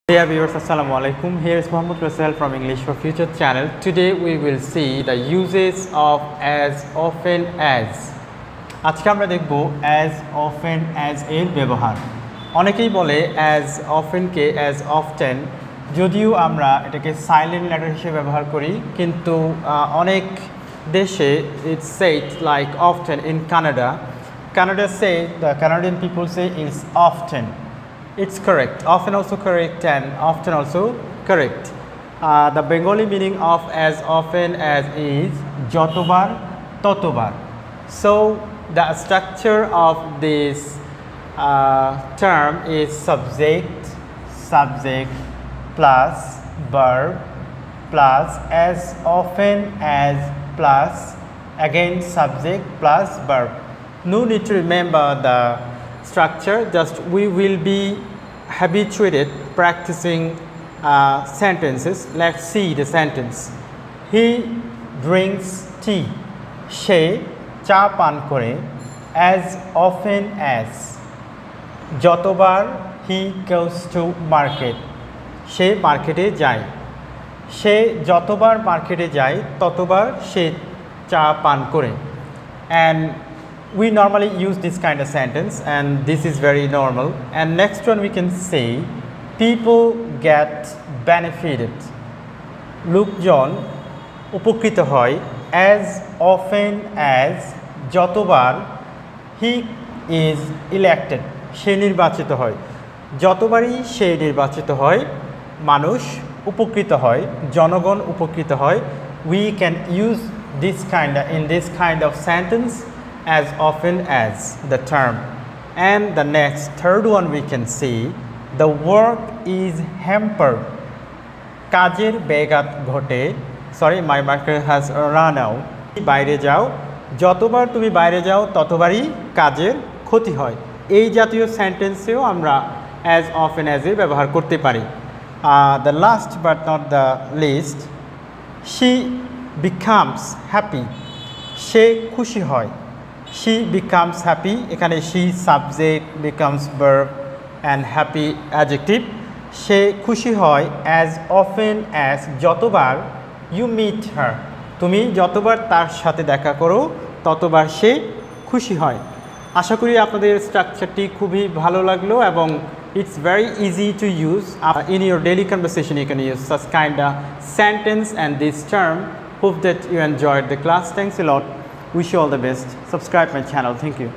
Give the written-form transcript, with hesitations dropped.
Dear viewers, Assalamu alaikum. Here is Muhammad Russell from English for Future channel. Today we will see the uses of as often as. আজকে আমরা দেখব as often as এর ব্যবহার। অনেকেই বলে as often কে as often, যদিও আমরা এটাকে সাইলেন্ট লেটার হিসেবে ব্যবহার করি, কিন্তু অনেক দেশে it's said like often in Canada. The Canadian people say is often. It's correct, often also correct, and often also correct. The Bengali meaning of as often as is jotobar totobar. So the structure of this term is subject plus verb plus as often as plus again subject plus verb. No need to remember the structure, just we will be habituated practicing sentences. Let's see the sentence. He drinks tea. She cha pan kore as often as. Jotobar he goes to market. She markete jai. She jotobar markete jai totobar she cha pan kore. And we normally use this kind of sentence, and this is very normal. And next one we can say people get benefited. লোকজন উপকৃত হয় as often as যতবার he is elected, সে নির্বাচিত হয়। যতবারই সে নির্বাচিত হয় মানুষ উপকৃত হয়, জনগণ উপকৃত হয়। We can use in this kind of sentence as often as the term. And the next third one we can see the work is hampered. কাজের ব্যাঘাত ঘটে। Sorry, my marker has run out. বাইরে যাও, যতবার তুমি বাইরে যাও ততবারই কাজের ক্ষতি হয়। এই জাতীয় সেন্টেন্সেও আমরা as often as এর ব্যবহার করতে পারি। The last but not the least, she becomes happy. সে খুশি হয়। She becomes happy. এখানে she subject becomes verb and happy adjective. সে খুশি হয় as often as যতবার you meet her. তুমি যতবার তার সাথে দেখা করো ততবার সে খুশি হয়। আশা করি আপনাদের স্ট্রাকচারটি খুবই ভালো লাগলো এবং it's very easy to use in your daily conversation. You can use such kind of sentence and this term. Hope that you enjoyed the class. Thanks a lot. Wish you all the best. Subscribe my channel. Thank you.